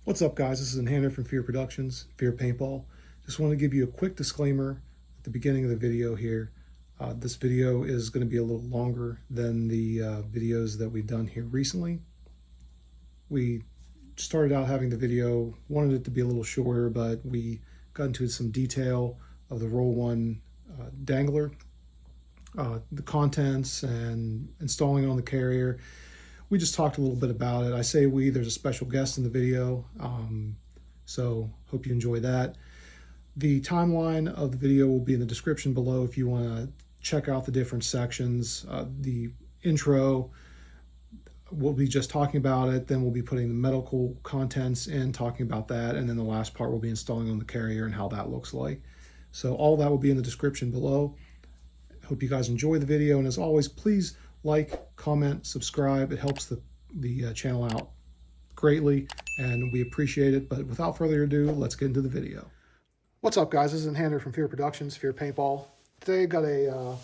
What's up, guys? This is Enhander from Fear Productions, Fear Paintball. Just want to give you a quick disclaimer at the beginning of the video here. This video is going to be a little longer than the videos that we've done here recently. We started out having the video, wanted it to be a little shorter, but we got into some detail of the Roll 1 Dangler, the contents and installing it on the carrier. We just talked a little bit about it. I say we, there's a special guest in the video, so hope you enjoy that. The timeline of the video will be in the description below if you want to check out the different sections. The intro, we'll be just talking about it, then we'll be putting the medical contents in, talking about that, and then the last part will be installing on the carrier and how that looks like. So all that will be in the description below. Hope you guys enjoy the video, and as always, please like, comment, subscribe. It helps the channel out greatly, and we appreciate it. But without further ado, let's get into the video. What's up, guys? This is Enhander from Fear Productions, Fear Paintball. Today I got a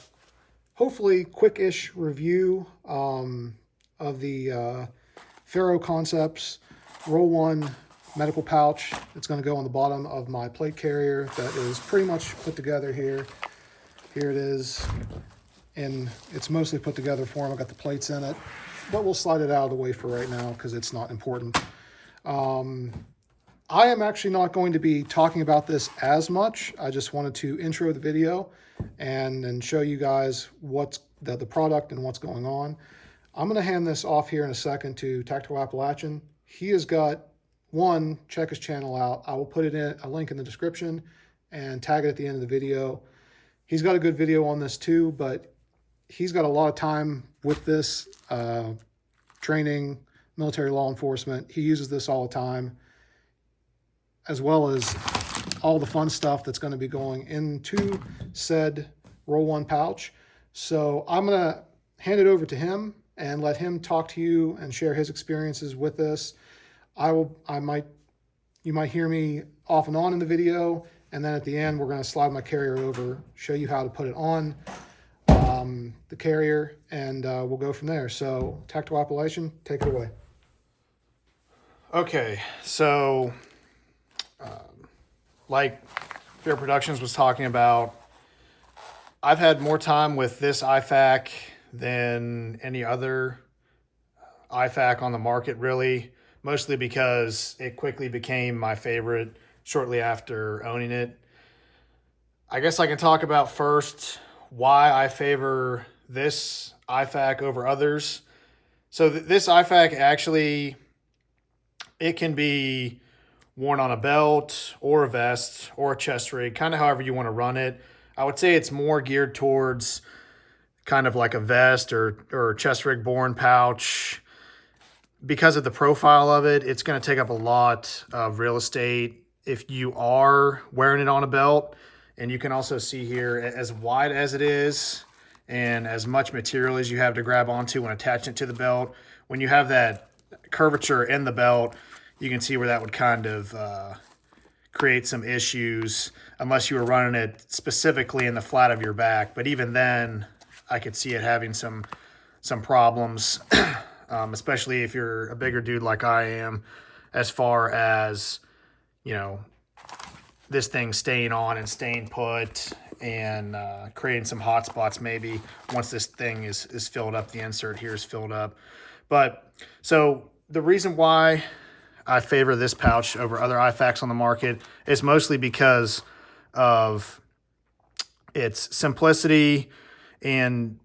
hopefully quick-ish review of the Faro Concepts Roll 1 medical pouch. It's going to go on the bottom of my plate carrier that is pretty much put together here. Here it is. And it's mostly put together for him. I got the plates in it, but we'll slide it out of the way for right now because it's not important. I am actually not going to be talking about this as much. I just wanted to intro the video and show you guys what's the product and what's going on. I'm going to hand this off here in a second to Tactcial Addtion. He has got one, check his channel out. I will put it in a link in the description and tag it at the end of the video. He's got a good video on this too, but he's got a lot of time with this, training, military law enforcement. He uses this all the time, as well as all the fun stuff that's going to be going into said Roll 1 pouch. So I'm going to hand it over to him and let him talk to you and share his experiences with this. You might hear me off and on in the video, and then at the end, we're going to slide my carrier over, show you how to put it on the carrier, and we'll go from there. So Tactile Appellation, take it away. Okay, so like Fear Productions was talking about, I've had more time with this iFAK than any other iFAK on the market, really, mostly because it quickly became my favorite shortly after owning it. I guess I can talk about first why I favor this iFAK over others. So this iFAK actually, it can be worn on a belt or a vest or a chest rig, kind of however you want to run it. I would say it's more geared towards kind of like a vest or chest rig borne pouch. Because of the profile of it, it's going to take up a lot of real estate if you are wearing it on a belt. And you can also see here, as wide as it is and as much material as you have to grab onto when attaching it to the belt, when you have that curvature in the belt, you can see where that would kind of create some issues unless you were running it specifically in the flat of your back. But even then, I could see it having some problems, especially if you're a bigger dude like I am, as far as, you know, this thing staying on and staying put and creating some hot spots maybe once this thing is filled up. The insert here is filled up. But so the reason why I favor this pouch over other iFAKs on the market is mostly because of its simplicity and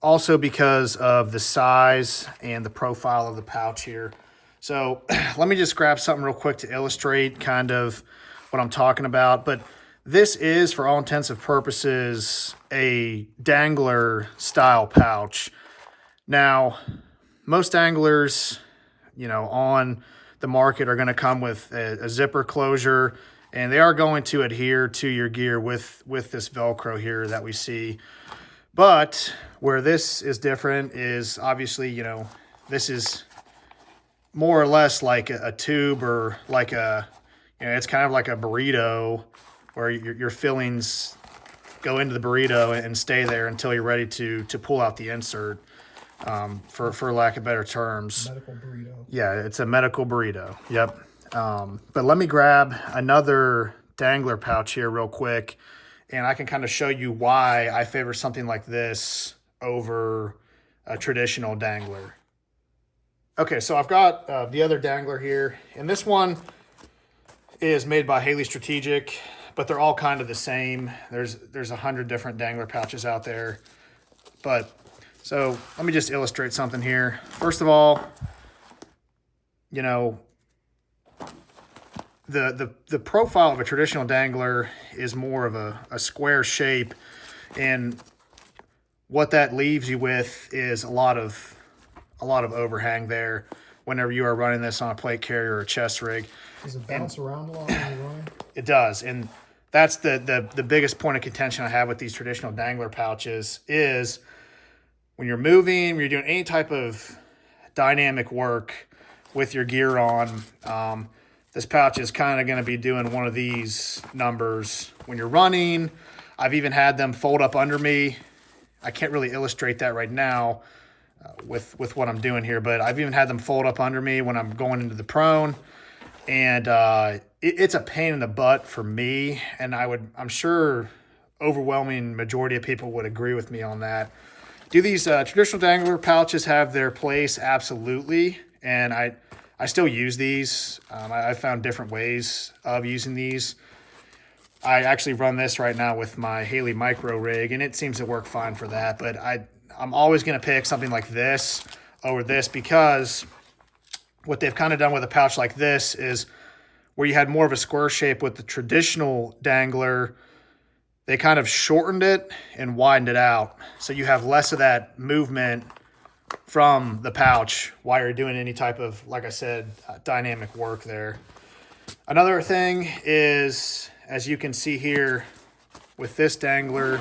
also because of the size and the profile of the pouch here. So let me just grab something real quick to illustrate kind of what I'm talking about. But this is, for all intents and purposes, a Dangler style pouch. Now, most Danglers, you know, on the market are going to come with a zipper closure, and they are going to adhere to your gear with this Velcro here that we see. But where this is different is obviously, you know, this is more or less like a tube, or like a, you know, it's kind of like a burrito where your fillings go into the burrito and stay there until you're ready to pull out the insert. for lack of better terms. Medical burrito. Yeah, it's a medical burrito. Yep. But let me grab another Dangler pouch here real quick, and I can kind of show you why I favor something like this over a traditional Dangler. Okay, so I've got the other Dangler here, and this one is made by Haley Strategic, but they're all kind of the same. There's 100 different Dangler pouches out there. But so let me just illustrate something here. First of all, you know, the profile of a traditional Dangler is more of a square shape, and what that leaves you with is a lot of overhang there whenever you are running this on a plate carrier or a chest rig. Does it bounce around a lot when you're running? It does, and that's the biggest point of contention I have with these traditional Dangler pouches is when you're moving, when you're doing any type of dynamic work with your gear on, this pouch is kind of going to be doing one of these numbers when you're running. I've even had them fold up under me. I can't really illustrate that right now with what I'm doing here, but I've even had them fold up under me when I'm going into the prone, and it's a pain in the butt for me, and I'm sure overwhelming majority of people would agree with me on that. Do these traditional Dangler pouches have their place? Absolutely, and I still use these. I found different ways of using these. I actually run this right now with my Haley micro rig, and it seems to work fine for that. But I'm always going to pick something like this over this, because what they've kind of done with a pouch like this is where you had more of a square shape with the traditional Dangler, they kind of shortened it and widened it out. So you have less of that movement from the pouch while you're doing any type of, like I said, dynamic work there. Another thing is, as you can see here with this Dangler,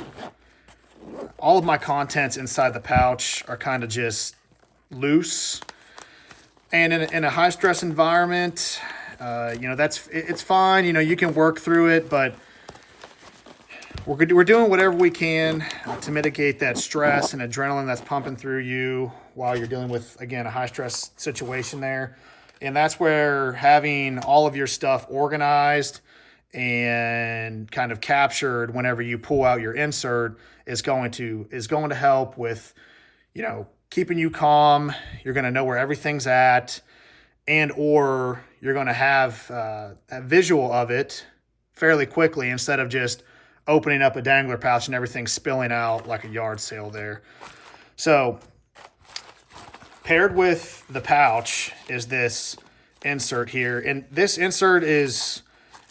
all of my contents inside the pouch are kind of just loose. And in a high stress environment, it's fine. You can work through it, but we're doing whatever we can to mitigate that stress and adrenaline that's pumping through you while you're dealing with, again, a high stress situation there. And that's where having all of your stuff organized and kind of captured whenever you pull out your insert is going to help with, keeping you calm. You're going to know where everything's at, or you're going to have a visual of it fairly quickly instead of just opening up a Dangler pouch and everything spilling out like a yard sale there. So paired with the pouch is this insert here. And this insert is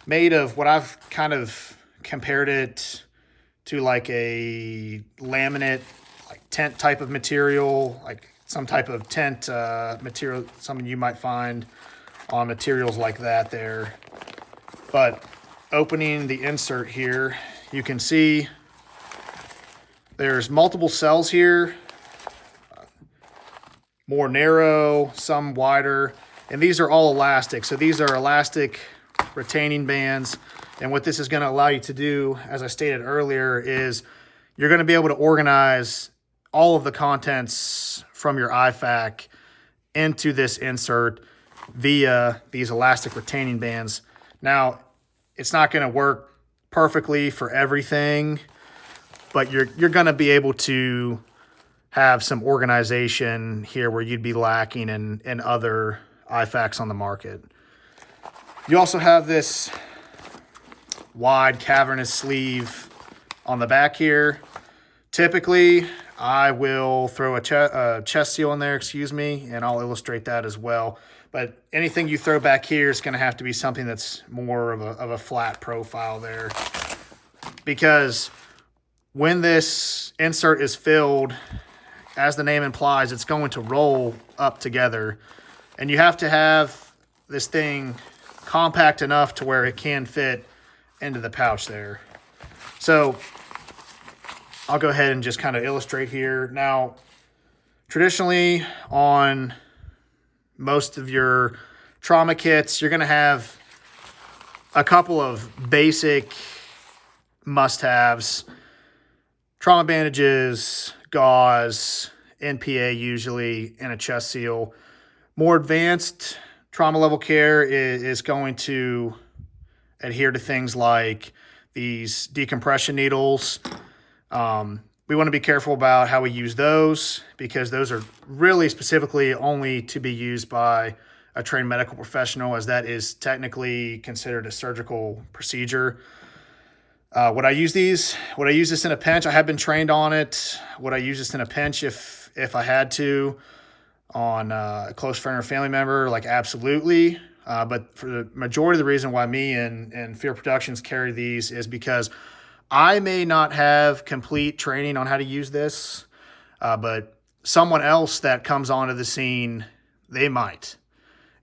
made of what I've kind of compared it to like a laminate, like tent type of material, like some type of tent material, something you might find on materials like that there. But opening the insert here, you can see there's multiple cells here, more narrow, some wider, and these are all elastic. So these are elastic retaining bands. And what this is going to allow you to do, as I stated earlier, is you're going to be able to organize all of the contents from your iFAK into this insert via these elastic retaining bands. Now, it's not going to work perfectly for everything, but you're going to be able to have some organization here where you'd be lacking in other iFAKs on the market. You also have this wide cavernous sleeve on the back here. Typically, I will throw a chest seal in there, and I'll illustrate that as well. But anything you throw back here is going to have to be something that's more of a flat profile there, because when this insert is filled, as the name implies, it's going to roll up together, and you have to have this thing compact enough to where it can fit into the pouch there. So I'll go ahead and just kind of illustrate here. Now, traditionally on most of your trauma kits, you're going to have a couple of basic must-haves: trauma bandages, gauze, NPA usually, and a chest seal. More advanced trauma level care is going to adhere to things like these decompression needles. We want to be careful about how we use those, because those are really specifically only to be used by a trained medical professional, as that is technically considered a surgical procedure. Would I use these? Would I use this in a pinch? I have been trained on it. Would I use this in a pinch if I had to on a close friend or family member? Like, absolutely. But for the majority of the reason why me and Fear Productions carry these is because I may not have complete training on how to use this, but someone else that comes onto the scene, they might,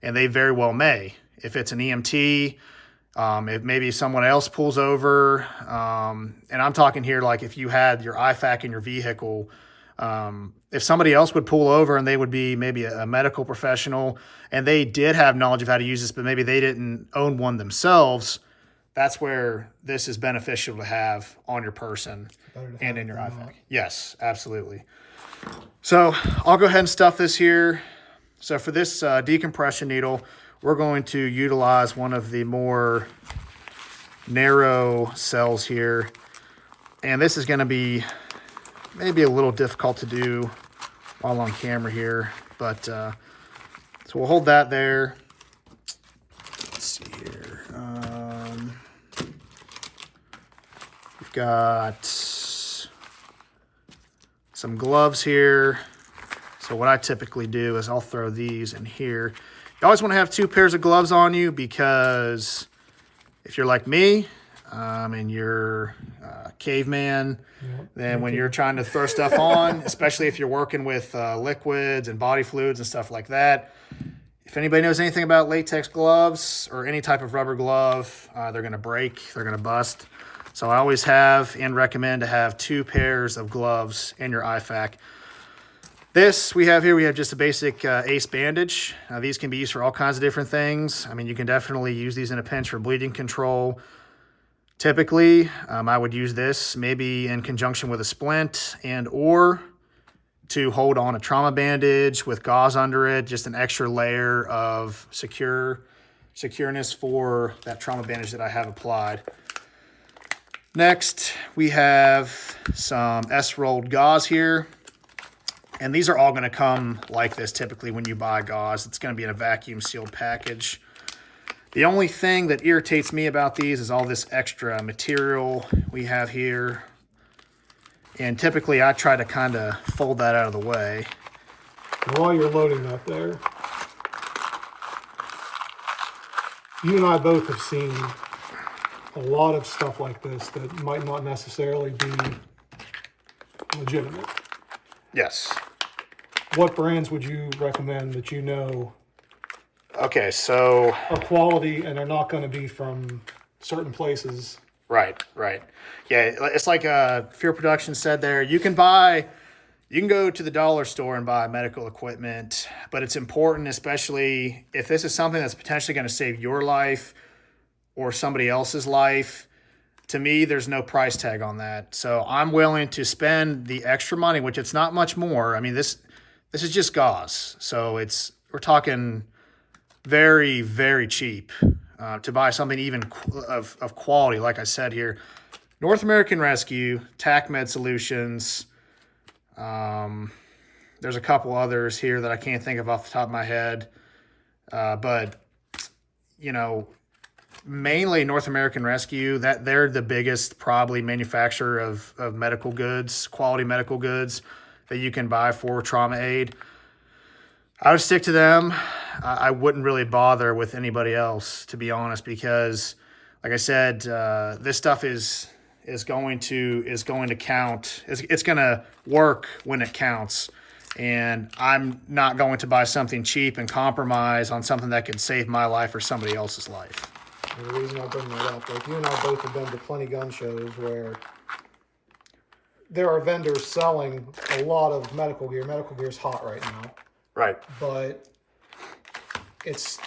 and they very well may. If it's an EMT, if maybe someone else pulls over, and I'm talking here like if you had your iFAK in your vehicle, if somebody else would pull over and they would be maybe a medical professional and they did have knowledge of how to use this, but maybe they didn't own one themselves, that's where this is beneficial to have on your person and in your iFAK. Yes, absolutely. So I'll go ahead and stuff this here. So for this decompression needle, we're going to utilize one of the more narrow cells here. And this is going to be maybe a little difficult to do while on camera here. But so we'll hold that there. Let's see here. We've got some gloves here. So what I typically do is I'll throw these in here. You always want to have 2 pairs of gloves on you, because if you're like me and you're a caveman, then when you're trying to throw stuff on, especially if you're working with liquids and body fluids and stuff like that, if anybody knows anything about latex gloves or any type of rubber glove, they're going to break, they're going to bust. So I always have and recommend to have 2 pairs of gloves in your iFAK. This we have just a basic ACE bandage. These can be used for all kinds of different things. I mean, you can definitely use these in a pinch for bleeding control. Typically, I would use this maybe in conjunction with a splint and or to hold on a trauma bandage with gauze under it, just an extra layer of secureness for that trauma bandage that I have applied. Next, we have some S-rolled gauze here. And these are all going to come like this typically when you buy gauze. It's going to be in a vacuum sealed package. The only thing that irritates me about these is all this extra material we have here. And typically I try to kind of fold that out of the way. While you're loading that there, you and I both have seen a lot of stuff like this that might not necessarily be legitimate. Yes. What brands would you recommend that you know Okay, so are quality and are not going to be from certain places? right. Yeah, it's like Fear Production said there. You can go to the dollar store and buy medical equipment, but it's important, especially if this is something that's potentially going to save your life or somebody else's life. To me, there's no price tag on that. So I'm willing to spend the extra money, which it's not much more. I mean, this is just gauze. So we're talking very, very cheap to buy something even of quality. Like I said here, North American Rescue, TAC Solutions. There's a couple others here that I can't think of off the top of my head. But, mainly North American Rescue, that they're the biggest probably manufacturer of medical goods, quality medical goods that you can buy for trauma aid. I would stick to them. I wouldn't really bother with anybody else, to be honest, because like I said, this stuff is going to count. It's going to work when it counts. And I'm not going to buy something cheap and compromise on something that could save my life or somebody else's life. And the reason I bring that up, like you and I both have been to plenty gun shows where there are vendors selling a lot of medical gear. Medical gear is hot right now. Right. But it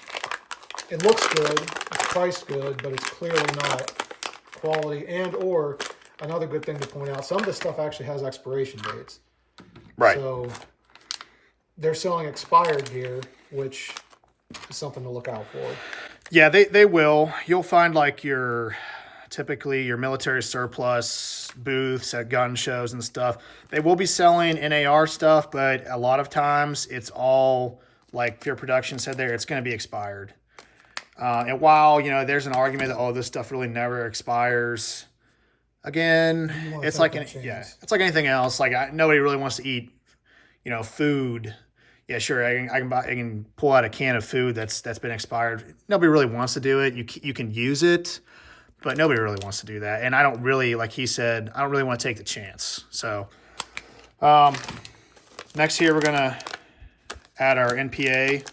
looks good, it's priced good, but it's clearly not quality. And or another good thing to point out, some of this stuff actually has expiration dates. Right. So they're selling expired gear, which Just something to look out for. Yeah, they will. You'll find like typically your military surplus booths at gun shows and stuff. They will be selling NAR stuff, but a lot of times it's all, like Fear Production said there, it's going to be expired. And while, there's an argument that, this stuff really never expires, again, it's like, it's like anything else. Like nobody really wants to eat, food. Yeah, sure. I can pull out a can of food that's been expired. Nobody really wants to do it. You can use it, but nobody really wants to do that. And I don't really, like he said, I don't really want to take the chance. So next here, we're gonna add our NPA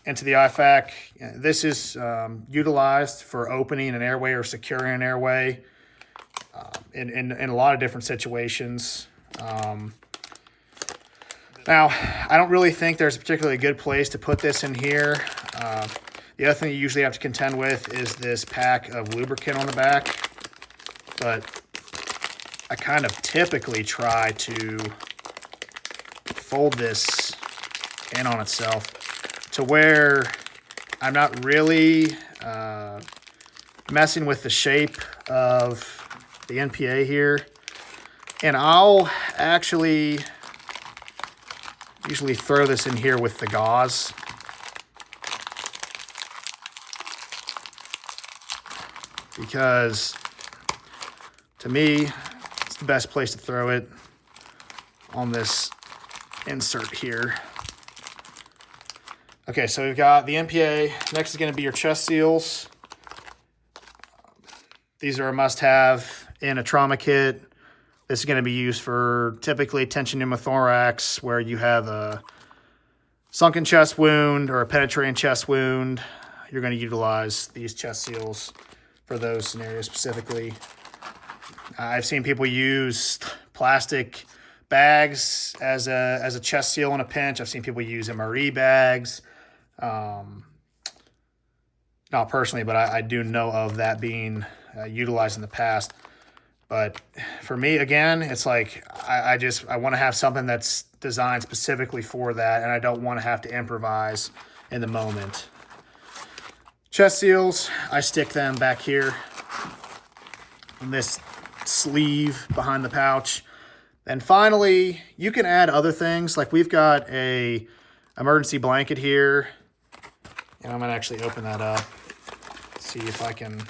into the iFAK. This is utilized for opening an airway or securing an airway in a lot of different situations. Now, I don't really think there's a particularly good place to put this in here. The other thing you usually have to contend with is this pack of lubricant on the back. But I kind of typically try to fold this in on itself to where I'm not really messing with the shape of the NPA here. And I'll actually usually throw this in here with the gauze. Because to me, it's the best place to throw it on this insert here. Okay, so we've got the NPA. Next is going to be your chest seals. These are a must-have in a trauma kit. This is going to be used for typically tension pneumothorax, where you have a sunken chest wound or a penetrating chest wound. You're going to utilize these chest seals for those scenarios specifically. I've seen people use plastic bags as a chest seal in a pinch. I've seen people use MRE bags. Not personally, but I do know of that being utilized in the past. But for me, again, it's like I want to have something that's designed specifically for that, and I don't want to have to improvise in the moment. Chest seals, I stick them back here on this sleeve behind the pouch. And finally, you can add other things. Like we've got a emergency blanket here, and I'm gonna actually open that up, see if I can.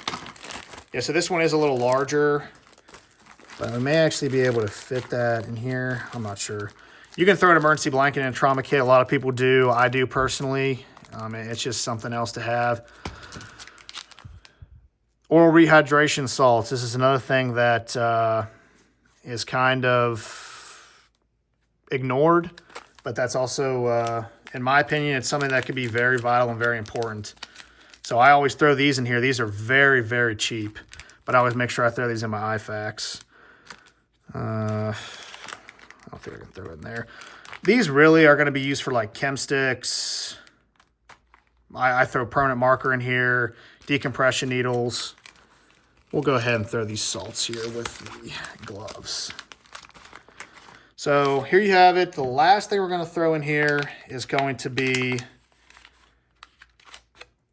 Yeah, so this one is a little larger, but I may actually be able to fit that in here. I'm not sure. You can throw an emergency blanket in a trauma kit. A lot of people do. I do personally. It's just something else to have. Oral rehydration salts. This is another thing that is kind of ignored, but that's also, in my opinion, it's something that could be very vital and very important. So I always throw these in here. These are very, very cheap, but I always make sure I throw these in my iFAKs. I don't think I can throw it in there. These really are going to be used for like chem sticks. I throw permanent marker in here, decompression needles. We'll go ahead and throw these salts here with the gloves. So here you have it. The last thing we're going to throw in here is going to be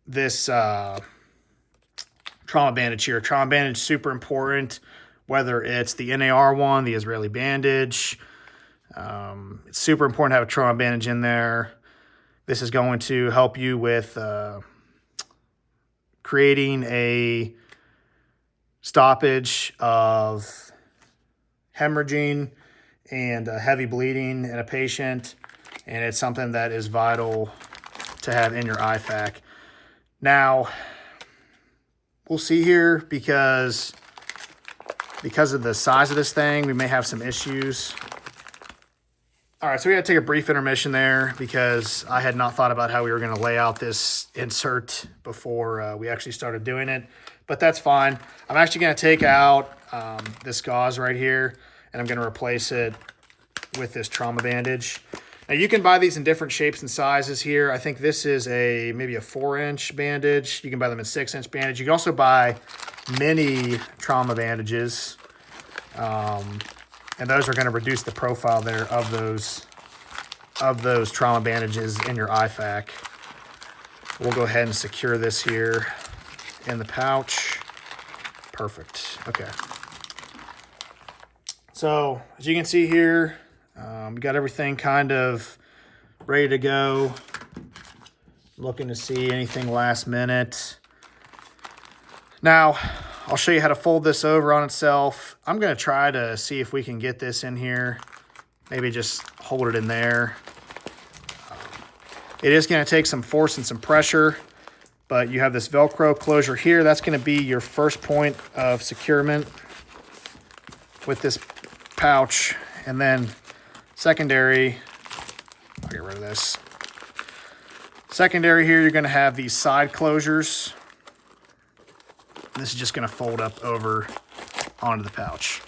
this trauma bandage here. Trauma bandage, super important, whether it's the NAR one, the Israeli bandage. It's super important to have a trauma bandage in there. This is going to help you with creating a stoppage of hemorrhaging and heavy bleeding in a patient, and it's something that is vital to have in your iFAK. Now, we'll see here because of the size of this thing, we may have some issues. All right, so we got to take a brief intermission there because I had not thought about how we were going to lay out this insert before we actually started doing it, but that's fine. I'm actually going to take out this gauze right here, and I'm going to replace it with this trauma bandage. Now, you can buy these in different shapes and sizes here. I think this is maybe a 4-inch bandage. You can buy them in 6-inch bandage. You can also buy mini trauma bandages. And those are going to reduce the profile there of those trauma bandages in your iFAK. So we'll go ahead and secure this here in the pouch. Perfect. Okay. So as you can see here, we got everything kind of ready to go. Looking to see anything last minute. Now, I'll show you how to fold this over on itself. I'm going to try to see if we can get this in here. Maybe just hold it in there. It is going to take some force and some pressure, but you have this Velcro closure here. That's going to be your first point of securement with this pouch. And then secondary, I'll get rid of this. Secondary here, you're going to have these side closures. This is just going to fold up over onto the pouch.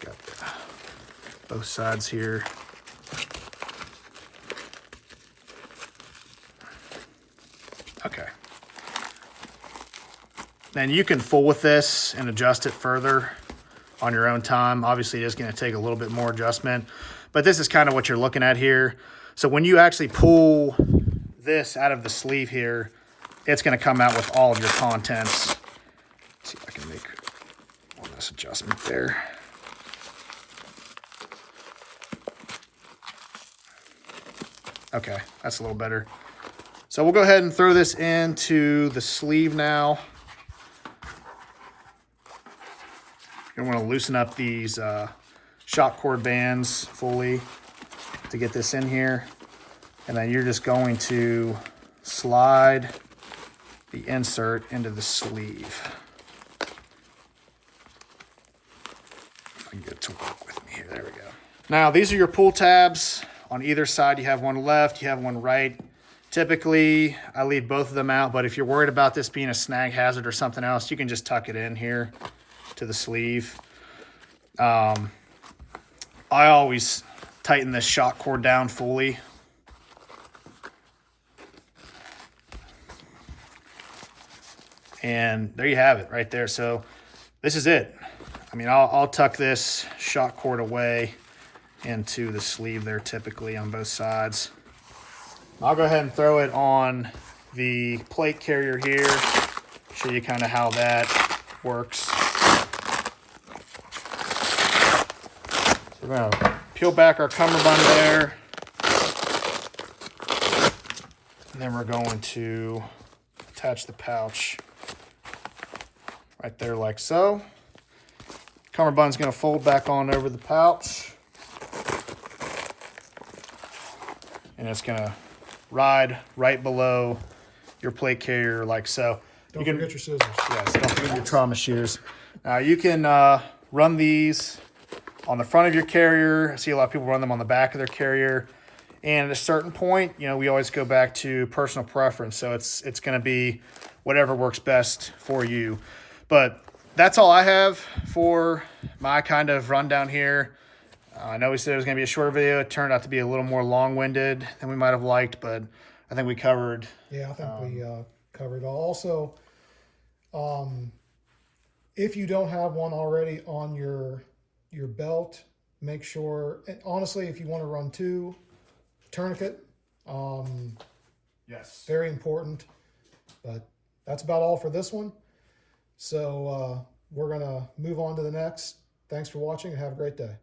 Got both sides here. Okay. Then you can fool with this and adjust it further on your own time. Obviously, it is going to take a little bit more adjustment, but this is kind of what you're looking at here. So when you actually pull this out of the sleeve here, it's going to come out with all of your contents. Let's see if I can make one less adjustment there. Okay, that's a little better. So we'll go ahead and throw this into the sleeve now. You're going to want to loosen up these shock cord bands fully to get this in here. And then you're just going to slide the insert into the sleeve. If I can get it to work with me here. There we go. Now, these are your pull tabs. On either side, you have one left, you have one right. Typically, I leave both of them out, but if you're worried about this being a snag hazard or something else, you can just tuck it in here to the sleeve. I always tighten this shock cord down fully. And there you have it right there. So this is it. I mean, I'll tuck this shock cord away into the sleeve there typically on both sides. I'll go ahead and throw it on the plate carrier here. Show you kind of how that works. So we're going to peel back our cummerbund there. And then we're going to attach the pouch right there like so. Cummerbund's going to fold back on over the pouch. And it's going to ride right below your plate carrier like so. Don't forget your scissors. Yes, don't forget your trauma shears. You can run these on the front of your carrier. I see a lot of people run them on the back of their carrier. And at a certain point, you know, we always go back to personal preference. So it's going to be whatever works best for you. But that's all I have for my kind of rundown here. I know we said it was going to be a shorter video. It turned out to be a little more long-winded than we might have liked, but I think we covered. Yeah, I think we covered it all. Also, if you don't have one already on your belt, make sure, and honestly, if you want to run two, tourniquet. Yes. Very important. But that's about all for this one. So we're going to move on to the next. Thanks for watching and have a great day.